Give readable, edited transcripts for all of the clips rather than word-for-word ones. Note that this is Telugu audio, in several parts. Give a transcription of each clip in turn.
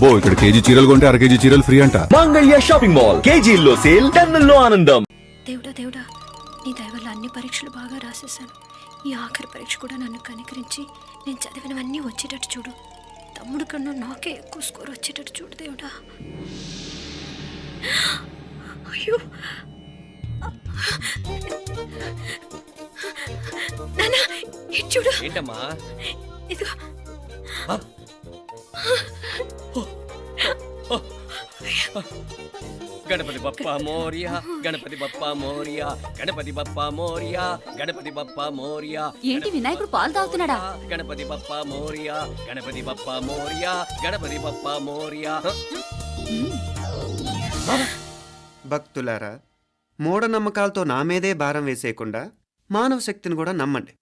అబ్బో ఇక్కడ కేజీ చీరలు కొంటే అర కేజీ చీరలు ఫ్రీ అంట. మంగళ్య షాపింగ్ మాల్, కేజీల్లో సేల్, టన్నుల్లో ఆనందం. దేవుడా దేవుడా, నీ దయ వల్ల అన్ని పరీక్షలు బాగా రాసేసాను. ఈ ఆఖరి పరీక్ష కూడా నన్ను కనికరించి నేను చదివినవన్నీ వచ్చేటట్టు చూడు. తమ్ముడు కన్నా నాకే ఎక్కువ స్కోర్ వచ్చేటట్టు చూడు దేవుడా. అయ్యో నాన్న, ఇటు చూడు. ఏంటమ్మా? ఇదిగో. గణపతి బప్పా మోరియా, గణపతి బప్పా మోరియా, గణపతి బప్పా మోరియా, గణపతి బప్పా మోరియా. ఏంటి వినాయకుడు పాలు తాగుతున్నాడా? గణపతి బప్పా మోరియా, గణపతి బప్పా మోరియా, గణపతి బప్పా మోరియా. భక్తులారా, మూఢనమ్మకాలతో నా మీదే భారం వేసేయకుండా మానవ శక్తిని కూడా నమ్మండి,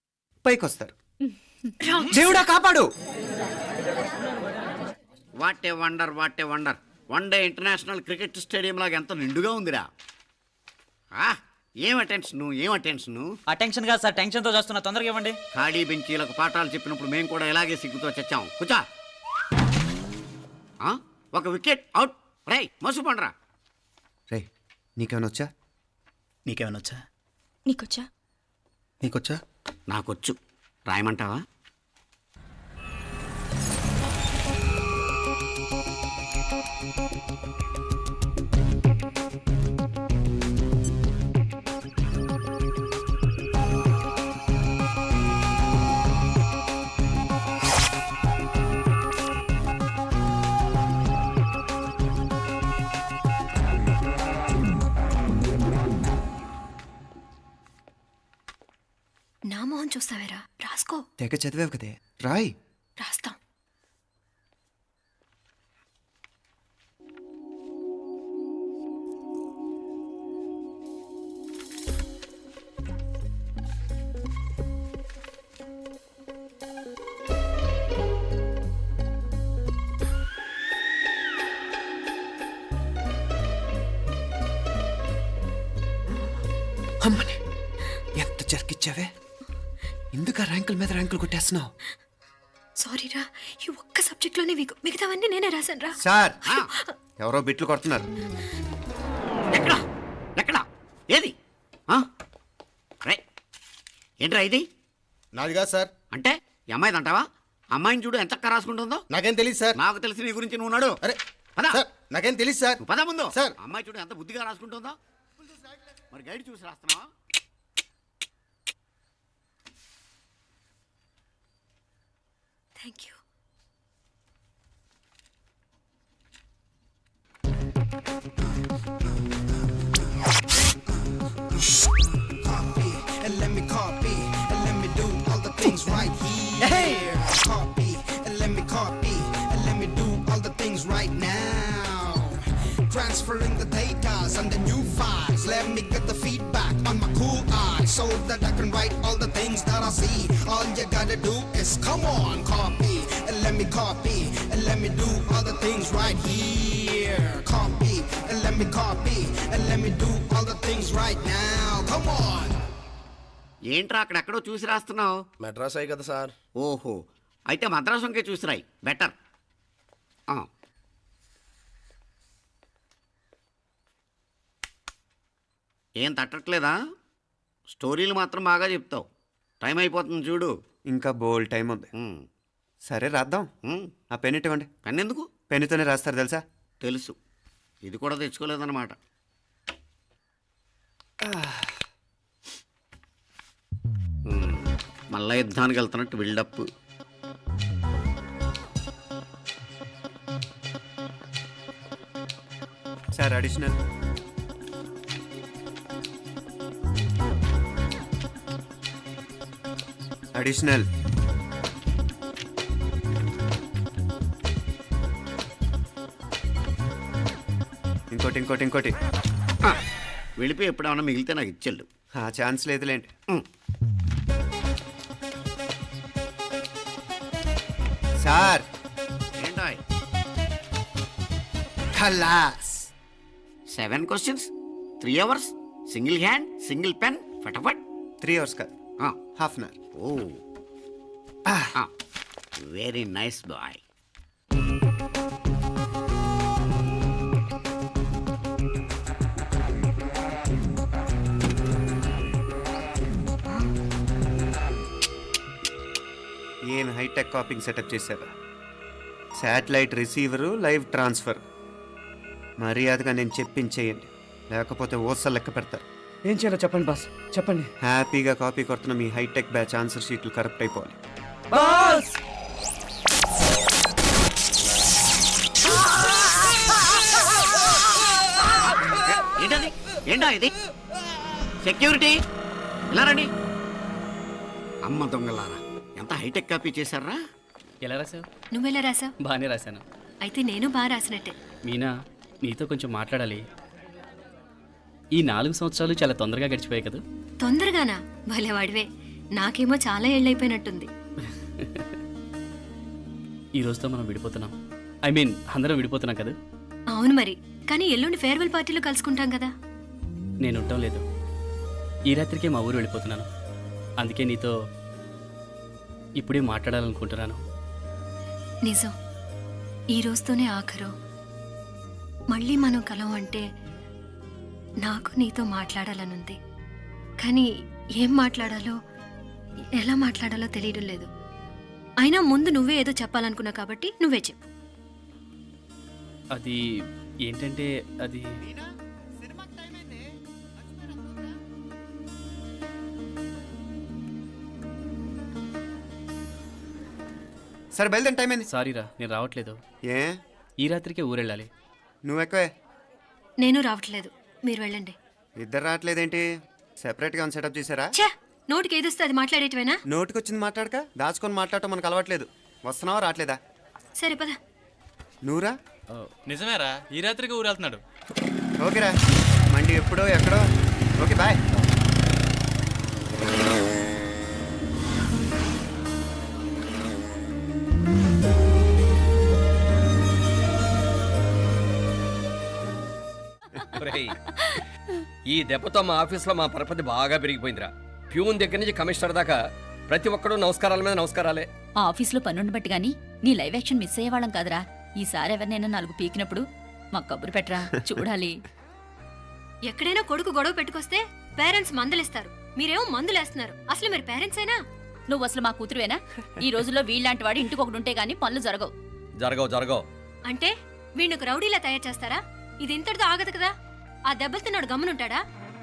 పైకొస్తారు. దేవుడా కాపాడు. What a wonder, what a wonder. One day international cricket stadium లాగా ఎంత నిండుగా ఉందిరా. ఏం అటెన్షన్, ఏం అటెన్షన్. అటెన్షన్ కాదు సార్, టెన్షన్తో చేస్తున్నా, తొందరగా ఇవ్వండి. ఖాళీ బెంచీలకు పాఠాలు చెప్పినప్పుడు మేము కూడా ఇలాగే సిగ్గుతో చచ్చాం. కూర్చో. ఒక వికెట్ అవుట్. రై మసు పండ్రా. రే, నీకేమైనా వచ్చా? నీకేమైనా వచ్చా? నీకొచ్చా? నీకొచ్చా? నాకొచ్చు. రాయమంటావా? నా మొహం చూస్తావేరా, రాసుకో. తెగ చదివావు కదే, రాయ్. రాస్తాం. అమ్మని ఎంత జరికిచ్చావే. ఎందుకు ర్యాంకుల మీద ర్యాంకులు కొట్టేస్తున్నావు? సారీరా, ఈ ఒక్క సబ్జెక్ట్లోనే మిగతావన్నీ నేనే రాశాను రా. సార్, ఎవరో బిట్లు కొడుతున్నారు. ఎక్కడా ఎక్కడా ఏది? రై ఏంట్రా ఇది? నాది కాదు సార్. అంటే ఈ అమ్మాయిది అంటావా? అమ్మాయిని చూడు ఎంత రాసుకుంటుందో. నాకేం తెలియదు సార్. నాకు తెలిసి నీ గురించి నువ్వు నాడు. అరే పదా సార్, నాకేం తెలియదు సార్. పద ముందు. సార్, అమ్మాయి చూడు ఎంత బుద్ధిగా రాసుకుంటుందో. మరి గైడ్ చూసి రాస్తున్నావా? Thank you. And let me copy, and let me do all the things right here. Copy, and let me copy, and let me do all the things right now. Transferring the data and the new files. Let me get the feedback on my cool eyes so that I can write all the things that I see. All you gotta do is come on, copy, and let me copy, and let me do all the things right here. Copy, and let me copy, and let me do all the things right now. Come on. ఏంట్రా అక్కడెక్కడో చూసి రాస్తున్నావు? మెడ్రాస్ అయ్యి కదా సార్. ఓహో, అయితే మద్రాసు వంకే చూసి రాయి, బెటర్. ఏం తట్టట్లేదా? స్టోరీలు మాత్రం బాగా చెప్తావు. టైం అయిపోతుంది చూడు. ఇంకా బోల్ టైం ఉంది. సరే రాద్దాం. ఆ పెన్ ఇవ్వండి. పెన్ ఎందుకు? పెన్నుతోనే రాస్తారు తెలుసా? తెలుసు. ఇది కూడా తెచ్చుకోలేదన్నమాట. మళ్ళా యుద్ధానికి వెళ్తున్నట్టు బిల్డప్. Sir additional. అడిషనల్. ఇంకోటి ఇంకోటి ఇంకోటి. వెళ్ళిపోయి ఎప్పుడేమన్నా మిగిలితే నాకు ఇచ్చెళ్ళు. ఆ ఛాన్స్ లేదులేండి. సార్ ఏంటాయ్? ఖలాస్. 7 questions, 3 hours, single hand, single pen, ఫటాఫట్. 3 hours కాదు, half an hour. Oh, very nice boy. Copying setup చేశారు. Satellite receiver, live transfer. మర్యాదగా నేను చెప్పించేయండి, లేకపోతే ఓసలు లెక్క పెడతారు. ఏం చేయాలో చెప్పండి బాస్, చెప్పండి. హ్యాపీగా కాపీ కొడుతున్న మీ హైటెక్ బ్యాచ్ ఆన్సర్ షీట్లు కరెక్ట్ అయిపోవాలి. బాస్ ఏంటది? ఏంటా ఇది? సెక్యూరిటీ ఇలా రండి. అమ్మ దొంగలారా, ఎంత హైటెక్ కాపీ చేశారా? ఎలా రాసావు? నువ్వెలా రాసా? బాగానే రాశాను. అయితే నేను బాగా రాసినట్టే. మీనా, నీతో కొంచెం మాట్లాడాలి. ఈ 4 సంవత్సరాలు చాలా తొందరగా గడిచిపోయాయి కదా. తొందరగానా? భలేవాడివే. నాకేమో చాలా ఏళ్ళైపోయినట్టుంది. ఈ రోజుతో మనం విడిపోతున్నాం. ఐ మీన్ అందరం విడిపోతున్నాం కదా. అవును మరి, కానీ ఎల్లుండి ఫేర్వెల్ పార్టీలో కలుసుకుంటాం కదా. నేను ఉండటం లేదు. ఈ రాత్రికే మా ఊరు వెళ్ళిపోతున్నాను. అందుకే నీతో ఇప్పుడే మాట్లాడాలనుకుంటున్నాను. నిజం, ఈ రోజుతోనే ఆఖరు. మళ్ళీ మనం కలం అంటే నాకు నీతో మాట్లాడాలనుంది. కానీ ఏం మాట్లాడాలో, ఎలా మాట్లాడాలో తెలియడం లేదు. అయినా ముందు నువ్వే ఏదో చెప్పాలనుకున్నావు కాబట్టి నువ్వే చెప్పు. అది ఏంటంటే అది సరే బయలుదేరి, టైం అయింది. సారీరా, నేను రావట్లేదు. ఏ? ఈ రాత్రికే ఊరెళ్ళాలి. నువ్వు ఎక్కువే. నేను రావట్లేదు, మీరు వెళ్ళండి. ఇద్దరు రావట్లేదేంటి? సెపరేట్గా సెటప్ చేశారా? ఛే, నోటికి ఏదొస్తే అది మాట్లాడేటివేనా? నోటికొచ్చింది మాట్లాడక దాచుకొని మాట్లాడటం మనకు అలవాట్లేదు. వస్తున్నావా రావట్లేదా? సరే పద. నువ్వురా? నిజమేరా, ఈ రాత్రికి ఊరెళ్తున్నాడు. ఓకేరా, మండి ఎప్పుడో ఎక్కడో. Okay bye. ఒరేయ్, ఈ దెబ్బతో మా ఆఫీస్లో మా పరపతి బాగా పెరిగిపోయిందిరా. ప్యూన్ దగ్గర నుంచి కమిషనర్ దాకా ప్రతి ఒక్కడు నమస్కారాల మీద నమస్కారాలే. ఆ ఆఫీస్లో పనుండి బట్టి గాని నీ లైవ్ యాక్షన్ మిస్ అయ్యేవాళ్ళం కాదురా. ఈసారి ఎవరినైనా 4 పీకినప్పుడు మాకు కబురు పెట్టరా, చూడాలి. ఎక్కడైనా కొడుకు గొడవ పెట్టుకొస్తే పేరెంట్స్ మందులేస్తారు, మీరేమో మందులేస్తున్నారు. అసలు మీరు పేరెంట్స్ అయినా? నువ్వు అసలు మా కూతురువేనా? ఈ రోజుల్లో వీళ్ళలాంటి వాడు ఇంటికి ఒకటి ఉంటే గానీ పనులు జరగవు. జరగవు అంటే వీణ్ణకు రౌడీలా తయారు చేస్తారా? ఇది ఇంతటితో ఆగదు కదా. ఆ దెబ్బలు తిన్నాడు గమ్మునుంటాడా?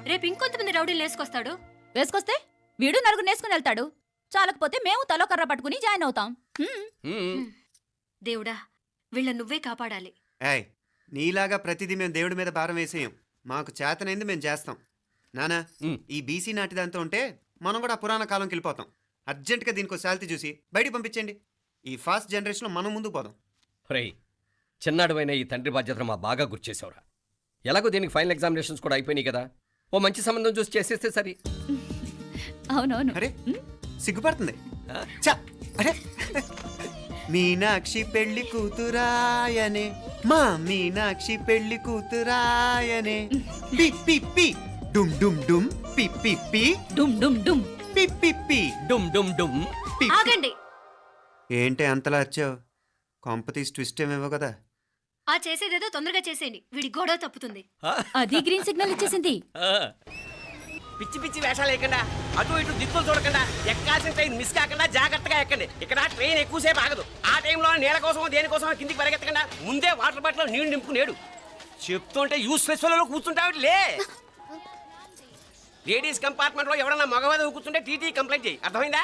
రేపు ఇంకొంతమంది రౌడీలు వేసుకొస్తాడు. వేసుకొస్తే వీడు 4 నేసుకుని వెళ్తాడు. చాలకపోతే మేము తలో కర్ర పట్టుకుని జాయిన్ అవుతాం. దేవుడా, వీళ్ళ నువ్వే కాపాడాలి. ఏయ్, నీలాగా ప్రతిదీ మేము దేవుడి మీద భారం వేసేయం. మాకు చేతనైంది మేము చేస్తాం. నానా, ఈ బీసీ నాటిదంతా ఉంటే మనం కూడా పురాణ కాలంకి వెళ్ళిపోతాం. అర్జెంటుగా దీనికి శాలిటీ చూసి బయటికి పంపించండి. ఈ ఫాస్ట్ జనరేషన్లో మనం ముందుకు పోదాం. రేయ్, చిన్నాడువైన ఈ తండ్రి బాధ్యతను మా బాగా గుర్చేసావురా. ఎలాగో దీనికి ఫైనల్ ఎగ్జామినేషన్స్ కూడా అయిపోయినాయి కదా. ఓ మంచి సంబంధం చూసి చేసేస్తే సరి. అవునవును. అరే సిగ్గుపడుతుంది. చ, అరే మీనాక్షి పెళ్లి కూతురాయనే, మా మీనాక్షి పెళ్లి కూతురాయనే. పి పి పి డుమ్ డుమ్ డుమ్, పి పి పి డుమ్ డుమ్ డుమ్, పి పి పి డుమ్ డుమ్ డుమ్. పి. ఆగండి. ఏంటి అంతలా వచ్చావు? కాంపతీస్ ట్విస్ట్ ఏమేవో కదా. ఆ చేసేదేదో తొందరగా చేసేయండి, వీడి గొడవ తప్పుతుంది. అది గ్రీన్ సిగ్నల్ ఇచ్చేసింది. పిచ్చి పిచ్చి వేషాలు లేకుండా, అటు ఇటు దిక్కులు చూడకుండా, ఎక్కాల్సిన ట్రైన్ మిస్ కాకుండా జాగ్రత్తగా ఎక్కండి. ఇక్కడ ట్రైన్ ఎక్కువసేపు ఆగదు. ఆ టైంలో నీళ్ళ కోసం దేనికోసం కిందికి పరిగెత్తకుండా ముందే వాటర్ బాటిల్ నీళ్లు నింపుకునేడు. చెప్తుంటే యూస్లెస్ లో కూర్చుంటావు. లే, లేడీస్ కంపార్ట్మెంట్ లో ఎవడన్నా మగవాది కూర్చుంటే టీటీ కంప్లైంట్ చేయి. అర్థమైందా?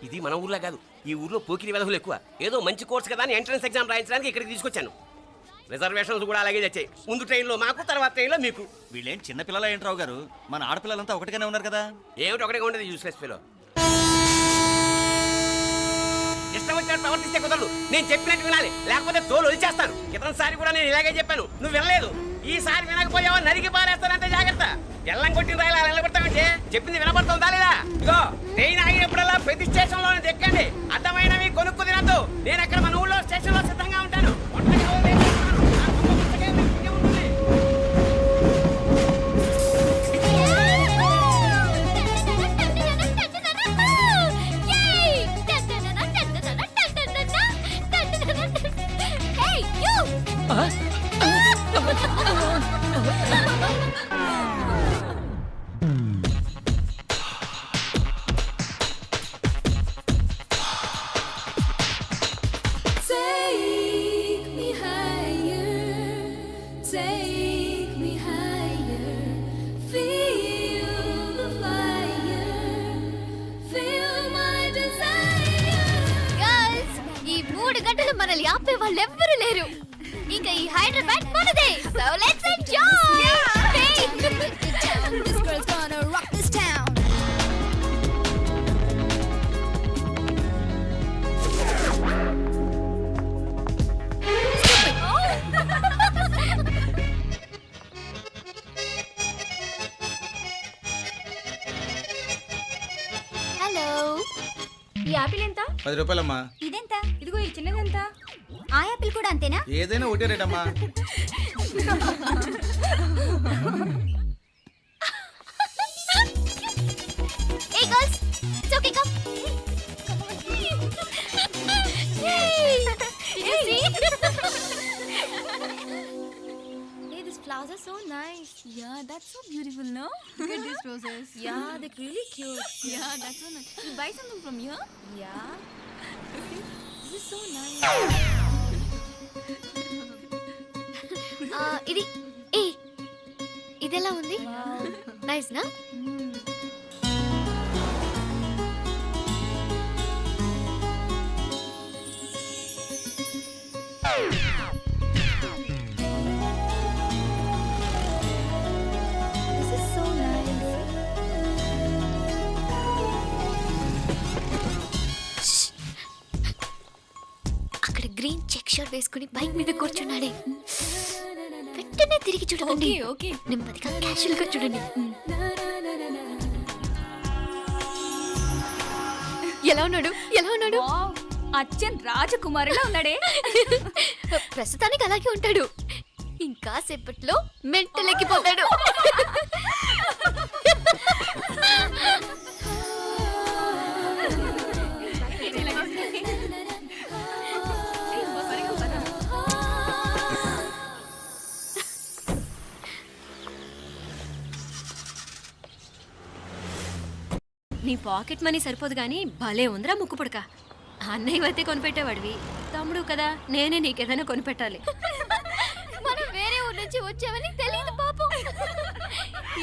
ఇది మన ఊర్లో కాదు, ఈ ఊర్లో పోకిరి వెధవులు ఎక్కువ. ఏదో మంచి కోర్స్ కదా అని ఎంట్రన్స్ ఎగ్జామ్ రాయించడానికి ఇక్కడికి తీసుకొచ్చాను. రిజర్వేషన్స్ కూడా అలాగే వచ్చాయి. ముందు ట్రైన్లో మాకు, తర్వాత ట్రైన్లో మీకు. వీళ్ళేం చిన్నపిల్లల ఏంట్రావు గారు, మన ఆడపిల్లలంతా ఒకటిగానే ఉన్నారు కదా. ఏమిటి ఒకటిగా ఉండేది యూస్లెస్ ఫెలో. ఇష్టం వచ్చినట్టు ప్రవర్తిస్తే కుదరదు. నేను చెప్పినట్టు వినాలి, లేకపోతే తోలు వదిలేస్తాను. ఇతనిసారి కూడా నేను ఇలాగే చెప్పాను, నువ్వు వినలేదు. ఈసారి వినకపోయావా నరికి పారేస్తానంటే జాగ్రత్త. ఎల్లం కొట్టిన రాయలా నిలబడతామంటే చెప్పింది వినపడుతుందా లేదా? ఇగో ట్రైన్ ఆగినప్పుడల్లా ప్రతి స్టేషన్ లో ఎక్కండి. అర్థమైనవి కొనుక్కు తినద్దు. నేను అక్కడ మన ఊళ్ళో స్టేషన్ లో సిద్ధంగా ఉంటాను. వాళ్ళెవ్వరూ లేరు. ఇక ఈ హైదరాబాద్ మనదే. So let's enjoy. This girl's gonna rock this town. Hello. ఈ యాపిల్ ఎంత? 10 రూపాయలమ్మా. ఇదెంత? ఇదిగో ఈ చిన్నదెంత? ఆ యాపిల్ కూడా అంతేనా? ఏదైనా ఒకటే రేట్ అమ్మా. Hey girls, it's okay, come. Yay! Did you see? Hey, these flowers are so nice. Yeah, that's so beautiful, no? Look at these roses. Yeah, they're really cute. Yeah, that's so nice. You buy something from here? Yeah. This is so nice. ఇది ఏ ఇదెలా ఉంది? నైస్ నా? This is so nice. అక్కడ గ్రీన్ చెక్ షర్ట్ వేసుకుని బైక్ మీద కూర్చున్నాడే. వెంటనే తిరిగి చూడండి. ఓకే నెమ్మదిగా క్యాషువల్ గా చూడండి. ఎలా ఉన్నాడు? ఎలా ఉన్నాడు? అచ్చన్ రాజకుమారిలా ఉన్నాడే. ప్రస్తుతానికి అలాగే ఉంటాడు. ఇంకా సేపట్లో మెంటల్ ఎక్కిపోతాడు. నీ పాకెట్ మనీ సరిపోదు కానీ భలే ఉందిరా ముక్కు పుడక. అన్నయ్య అయితే కొనిపెట్టేవాడివి, తమ్ముడు కదా నేనే నీకేదైనా కొనిపెట్టాలి. మనం వేరే ఊరు నుంచి వచ్చామని తెలియదు పాపం.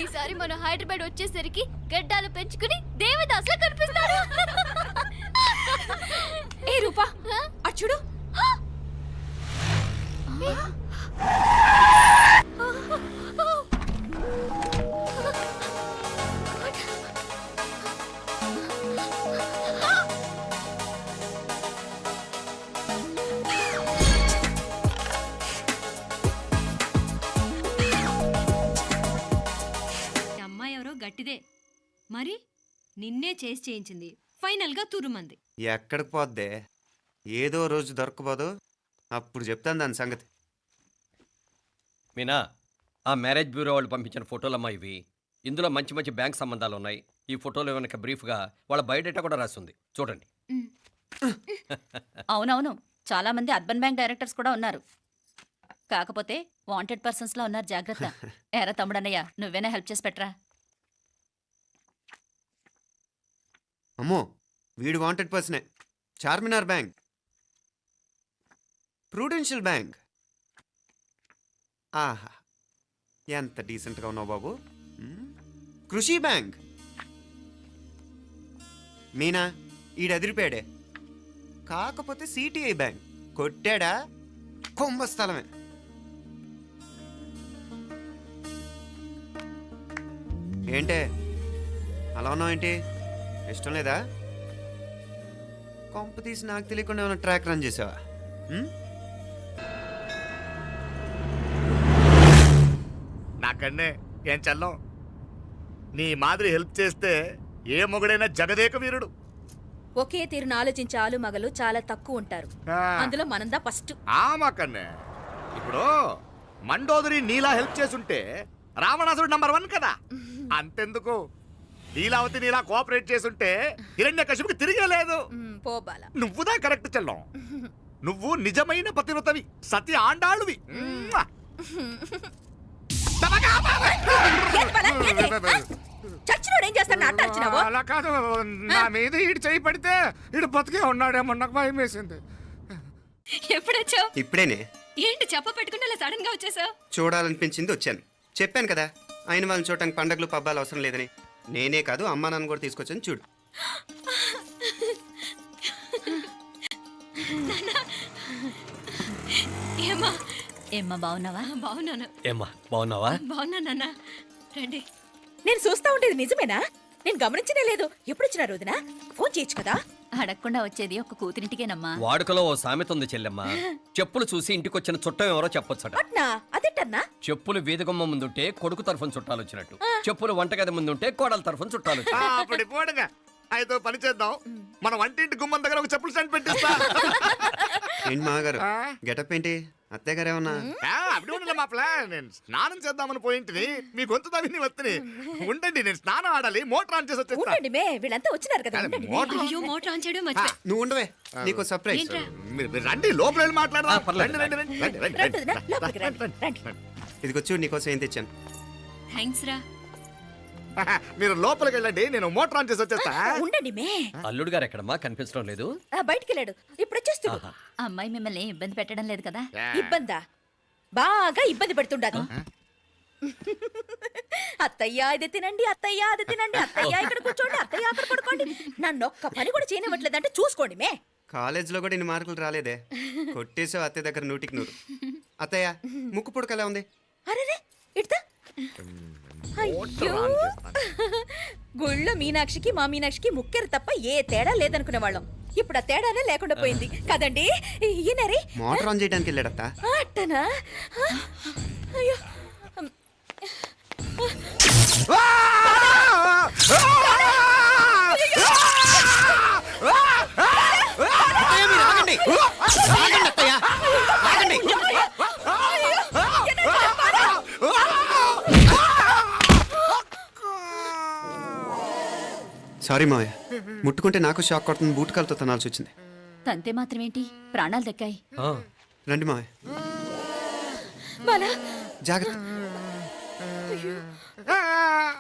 ఈసారి మనం హైదరాబాద్ వచ్చేసరికి గడ్డాలు పెంచుకుని దేవదాసులా కనిపిస్తారు. ఏ రూపా అచ్చుడు. గట్టిదే మరి నిన్నే చేసి చేయించింది. ఫైనల్ గా తురుమంది. ఎక్కడికి పోద్దే? ఏదో రోజు దొరకపోదు, అప్పుడు చెప్తాను దాని సంగతి. మీనా, ఆ మ్యారేజ్ బ్యూరో వాళ్ళు పంపించిన ఫోటోలమ్మా ఇవి. ఇందులో మంచి మంచి బ్యాంక్ సంబంధాలు ఉన్నాయి. ఈ ఫోటోలో వెనక బ్రీఫ్గా వాళ్ళ బయోడేటా కూడా రాస్తుంది, చూడండి. అవునవును, చాలా మంది అర్బన్ బ్యాంక్ డైరెక్టర్స్ కూడా ఉన్నారు. కాకపోతే వాంటెడ్ పర్సన్స్ లా ఉన్నారు, జాగ్రత్త. ఎరా తమ్ముడన్నయ్య, నువ్వేనా హెల్ప్ చేసి పెట్టరా? అమ్మో, వీడు వాంటెడ్ పర్సనే. Charminar bank, prudential bank. ఆహా, ఎంత డీసెంట్గా ఉన్నావు బాబు. కృషి బ్యాంక్. మీనా, ఈడు ఎదిరిపోయాడే. కాకపోతే సిటిఐ బ్యాంక్ కొట్టాడా కుంభస్థలమే. ఏంటే అలా ఉన్నావు? ఏంటి ఇష్టం లేదా? కొంప తీసి నాకు తెలియకుండా ఏమైనా ట్రాక్ రన్ చేసావా? నాకన్నే ఏం చల్లం, నీ మాదిరి హెల్ప్ చేస్తే ఏ మొగుడైనా జగదేక వీరుడు. ఒకే తీరును ఆలోచించే ఆలు మగలు చాలా తక్కువ ఉంటారు. అందులో మనందా ఫస్ట్. మాకన్నే ఇప్పుడు మండోదరి నీలా హెల్ప్ చేసుంటే రావణాసుడు నంబర్ 1 కదా. అంతెందుకు, లీలావతి నీలా కోఆపరేట్ చేసుంటే హిరణ్యకశిపుకి తిరిగే లేదు. నువ్వుదా కరెక్ట్ చెల్లం. నువ్వు నిజమైన పతివ్రతవి, సతి ఆండాళ్ళువి. అలా కాదు, నా మీద ఈడు చేయి పడితే ఈడు బతికే ఉన్నాడేమో నాకు భయం వేసింది. ఎప్పుడొచ్చావు? ఇప్పుడేనే. ఏంటి చెప్ప పెట్టుకుంటే సడన్ గా వచ్చేసావు? చూడాలనిపించింది వచ్చాను. చెప్పాను కదా, ఆయన వాళ్ళని చూడటానికి పండగలు పబ్బాలు అవసరం లేదని. నేనే కాదు, అమ్మా నాన్న కూడా తీసుకొచ్చాను చూడు. ఏమా ఏమ్మా బాగున్నావా? బాగున్నాను. ఏమ్మా బాగున్నావా? బాగున్నానన్న. రండి. నేను చూస్తా ఉండేది నిజమేనా? నేను గమనించనే లేదు. ఎప్పుడొచ్చినారు వదినా? ఫోన్ చేయొచ్చు కదా. అడగకుండా వచ్చేది ఒక కూతురింటికేనమ్మా. వాడుకలో ఓ సామెత ఉంది చెల్లెమ్మ. చెప్పులు చూసి ఇంటికొచ్చిన చుట్టం ఎవరో చెప్పొచ్చట. అట్నా? అదేంటన్నా? చెప్పులు వీధగుమ్మ ముందుంటే కొడుకు తరఫున చుట్టాలు వచ్చినట్టు, చెప్పులు వంటగది ముందుంటే కోడల తరఫున చుట్టాలు వచ్చినట్టు. అప్పుడు పోడుగా అయితే ఓ పని చేద్దాం, మన వంటింటి గుమ్మం దగ్గర ఒక చెప్పులు స్టాండ్ పెట్టిస్తా. ఏంటి మామగారు గెటప్ ఏంటి? అత్తయ్య గారు ఏమన్నా? అప్పుడు ఉండలే మా ప్లాన్. నేను స్నానం చేద్దామని పోయింటిని, మీ గొంతు తవ్వి వస్తుంది. ఉండండి, నేను స్నానం ఆడాలి, మోటార్ ఆన్ చేసి వచ్చేస్తా. ఉండండి మే, వీళ్ళంతా వచ్చినారు కదా. ఉండండి మే. మోటార్ అయ్యో మోటార్ ఆన్ చేయడం మర్చిపోయా. నువ్వు ఉండవే, నీకు సర్ప్రైజ్. ఏంట్రా? మీరు రండి, లోపల వెళ్ళి మాట్లాడదాం. పర్లేదు. రండి, రండి, రండి, రండి, రండి, రండి వదినా, రండి. లోపలికి రండి, రండి. ఇదిగో చూడు, నీకోసం ఏం తెచ్చాను. థ్యాంక్స్ రా. మీరు లోపలికి వెళ్ళండి, నేను మోటార్ ఆన్ చేసి వచ్చేస్తా. ఉండండి మే. అల్లుడు గారు ఎక్కడమ్మా కనిపించడం లేదు? బయటికి వెళ్ళాడు, ఇప్పుడు వచ్చేస్తాడు. ఆహా. అమ్మాయి మిమ్మల్ని ఏం ఇబ్బంది పెట్టడం లేదు కదా? ఇబ్బందా? బాగా ఇబ్బంది పెడుతుండదు. అత్తయ్య ఇది తినండి, అత్తయ్య అది తినండి, అత్తయ్య ఇక్కడ కూర్చోండి, అత్తయ్య అక్కడ పడుకోండి. నన్ను ఒక్క పని కూడా చేయనివ్వట్లేదంటే చూసుకోండి మే. కాలేజీలో కూడా ఇన్ని మార్కులు రాలేదే. కొట్టేసావు అత్తయ్య దగ్గర 100కి 100. అత్తయ్య ముక్కు పుడక ఎలా ఉంది? అరే ఇడతా. అయ్యో, గుళ్ళో మీనాక్షికి మా మీనాక్షికి ముక్కెరు తప్ప ఏ తేడా లేదనుకునే వాళ్ళం. ఇప్పుడు ఆ తేడానే లేకుండా పోయింది కదండి. ఈయనరే మోటార్ ఆన్ చేయడానికి వెళ్ళాడత్త. అట్టనా? అయ్యో సారీ మావయ్య, ముట్టుకుంటే నాకు షాక్ కొడుతుంది. బూట్ కాలుతో తనాల్సి వచ్చింది. తంతే మాత్రమేంటి, ప్రాణాలు దక్కాయి. రండి మావయ్య, బాలా జాగ్రత్త.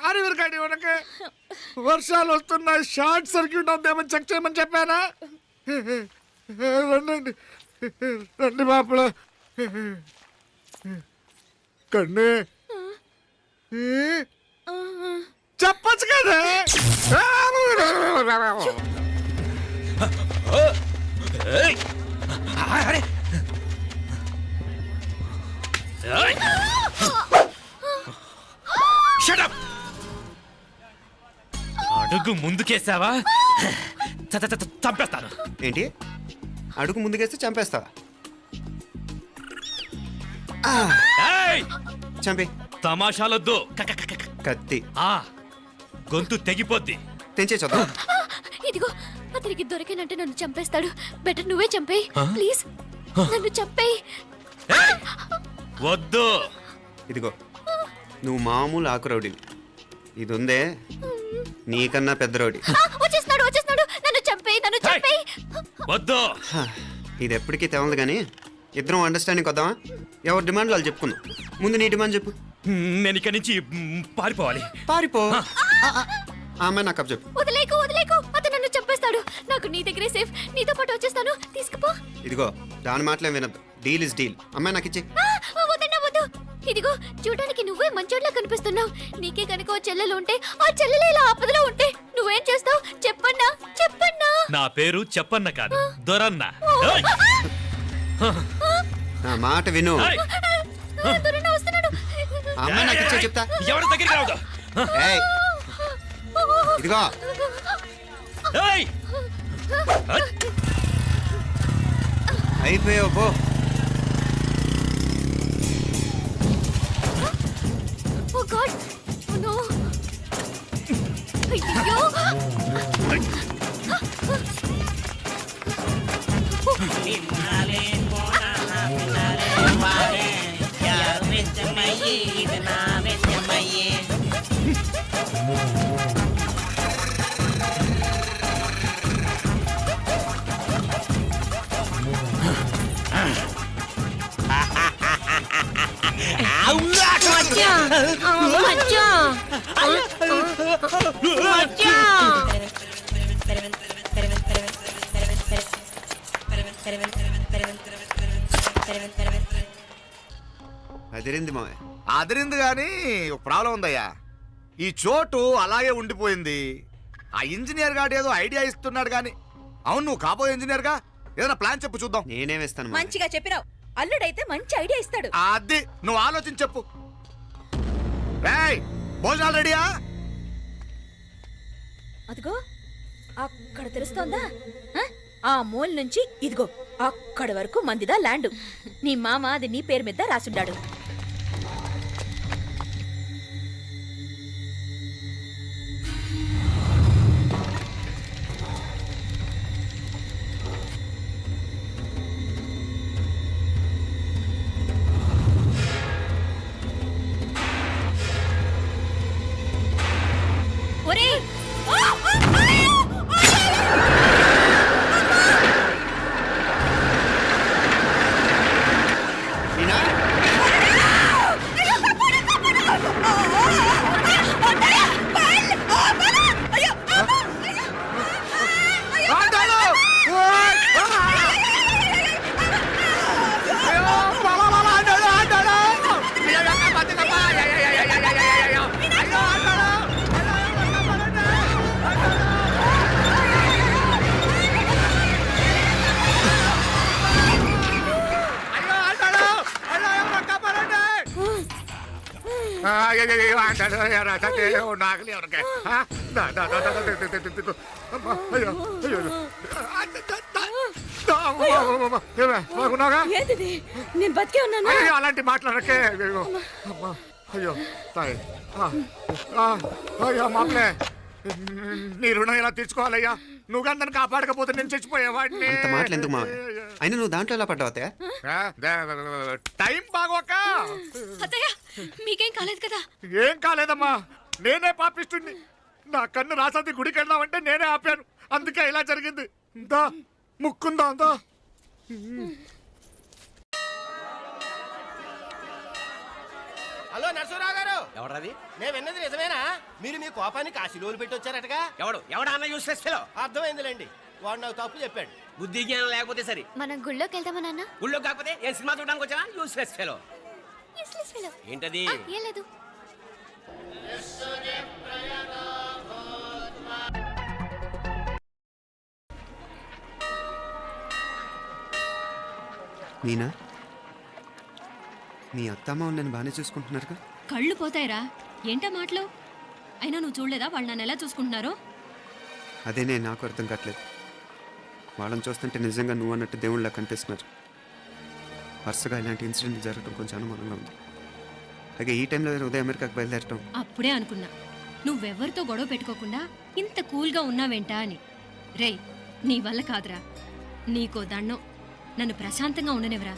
అరవిరకాడి ఉనకే వర్షాలు వస్తున్నాయి, షార్ట్ సర్క్యూట్ అవుతామని చెక్ చేయమని చెప్పానా? రండి రండి మాపల కన్నే చెప్పచ్చు కదా. అడుగు ముందుకేసావా చంపేస్తాను. ఏంటి? అడుగు ముందుకేస్తే చంపేస్తావా? చంపే. తమాషాలొద్దు, కత్తి గొంతు తెగిపోద్ది. తెంచే చూద్దాం. ఇదిగో అతనికి దొరికినంటే నన్ను చంపేస్తాడు. బెటర్ నువ్వే చంపేయి ప్లీజ్. నన్ను చంపేయి. వద్దు. ఇదిగో, నువ్వు మామూలు ఆకు రౌడీవి. ఇది ఉందే నీకన్నా పెద్ద రౌడీ. వచ్చేస్తున్నాడు వచ్చేస్తున్నాడు. నన్ను చంపేయి, నన్ను చంపేయి. వద్దు. ఇది ఎప్పటికీ తెవలదు కానీ ఇద్దరం అండర్స్టాండింగ్ వద్దామా? ఎవరి డిమాండ్ వాళ్ళు చెప్పుకుందాం. ముందు నీ డిమాండ్ చెప్పు. నేను ఇక్కడి నుంచి పారిపోవాలి. పారిపో. ఆ అమ్మాయి నాకు అప్ చెప్పు. వదిలేకు వదిలేకు, అతను నన్ను చంపేస్తాడు. నాకు నీ దగ్గరే సేఫ్. నీతో పాటు వచ్చేస్తాను, తీసుకుపో. ఇదిగో, దాని మాటలేం వినద్దు. Deal is deal. అమ్మాయి నాకు ఇచ్చి. వద్దన్నా వద్దు. ఇదిగో చూడడానికి నువ్వే మంచోట్లా కనిపిస్తున్నావు. నీకే కనుక ఓ చెల్లెలు ఉంటే, ఆ చెల్లెలు ఇలా ఆపదలో ఉంటే నువ్వేం చేస్తావు చెప్పన్నా? చెప్పన్నా. నా పేరు చెప్పన్న కాదు, దొరన్న. నా మాట విను. దొరన్న వస్తున్నాడు. ఆ అమ్మాయి నాకు ఇచ్చే చెప్తా. ఎవరి దగ్గరికి రావద్దు. ఏయ్, ఇదిగో అయిపోయావు పో. Oh God! Oh no! అయ్యో! అదిరింది మావయ్య. అదిరింది కానీ ఒక ప్రాబ్లం ఉందయ్యా. ఈ చోటు అలాగే ఉండిపోయింది. ఆ ఇంజనీర్ గాడు ఏదో ఐడియా ఇస్తున్నాడు కానీ. అవును, నువ్వు కాబోయే ఇంజనీర్ గా ఏదైనా ప్లాన్ చెప్పు చూద్దాం. నేనే వేస్తాను. మంచిగా చెప్పినావు. అల్లుడైతే మంచి ఐడియా ఇస్తాడు. అది నువ్వు ఆలోచించి చెప్పు. రేయ్, భోజనాలు రెడీయా? అదిగో అక్కడ తెలుస్తోందా? ఆ మూల నుంచి ఇదిగో అక్కడి వరకు మందిదా ల్యాండ్. నీ మామ అది నీ పేరు మీద రాసుండాడు. ఒరేయ్ మీనా ఆటోలు! ఓయ్! అయ్యో, బాబా, బాబా, ఆటోలు, ఆటోలు! అయ్యో, బతికప్ప! అయ్యో, ఆటోలు! నాగలి ఎవరికే ఏంటిది? నేను బతికే ఉన్నాను. అలాంటి మాట్లాడకే. అయ్యో తాయి, అయ్యో మామలే, నీ రుణం ఎలా తీర్చుకోవాలయ్యా? నువ్వు అందరిని కాపాడకపోతే నేను చచ్చిపోయేవాడిని. అంత మాటలు ఎందుకు మావయ్య? అయినా నువ్వు దాంట్లో ఎలా పడ్డావు అత్తయ్య? టైం బాగోక. అత్తయ్య మీకేం కాలేదు కదా? ఏం కాలేదమ్మా, నేనే పాపిస్తుంది. నా కన్ను రాసాది గుడికి వెళ్దామంటే నేనే ఆపాను, అందుకే ఇలా జరిగింది. దా ముక్కుందా అందా. హలో నరసరావు గారు. ఎవరది? నేను విన్నది నిజమేనా? మీరు మీ కోపాన్ని కాశీలోలు పెట్టి వచ్చారటగా? ఎవడా అన్న యూస్లెస్ ఫెలో. అర్థమైందిలేండి, వాడు నాకు తప్పు చెప్పాడు. బుద్ధి జ్ఞానం లేకపోతే సరే. మనం గుళ్ళోకి వెళ్దామా నాన్న? గుళ్ళో కాకపోతే ఏం సినిమా చూడడానికి వచ్చావా? Useless fellow. ఏంటది? ఏం లేదు. మీనా, మీ అత్తమ్మ నన్ను బాగానే చూసుకుంటున్నారుగా? కళ్ళు పోతాయిరా, ఏంటా మాటలు? అయినా నువ్వు చూడలేదా వాళ్ళు నన్ను ఎలా చూసుకుంటున్నారో? అదేనే నాకు అర్థం కావట్లేదు. వాళ్ళని చూస్తుంటే నిజంగా నువ్వు అన్నట్టు దేవుళ్ళ కనిపిస్తున్నారు. వరుసగా ఇలాంటి ఇన్సిడెంట్ జరగడం కొంచెం అనుమానంగా ఉంది. అలాగే ఈ టైంలో ఉదయం అమెరికాకు బయలుదేరటం. అప్పుడే అనుకున్నా నువ్వెవరితో గొడవ పెట్టుకోకుండా ఇంత కూల్గా ఉన్నావేంటా అని. రేయ్, నీ వల్ల కాదురా, నీకో దండం, నన్ను ప్రశాంతంగా ఉండనివరా.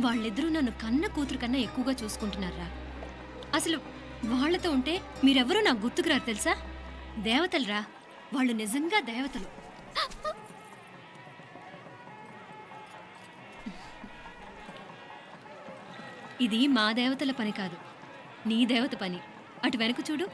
వాళ్ళిద్దరూ నన్ను కన్న కూతురు కన్నా ఎక్కువగా చూసుకుంటున్నారా. అసలు వాళ్లతో ఉంటే మీరెవరూ నాకు గుర్తుకురారు తెలుసా? దేవతలరా, వాళ్ళు నిజంగా దేవతలు. ఇది మా దేవతల పని కాదు, నీ దేవత పని. అటు వెనక చూడు,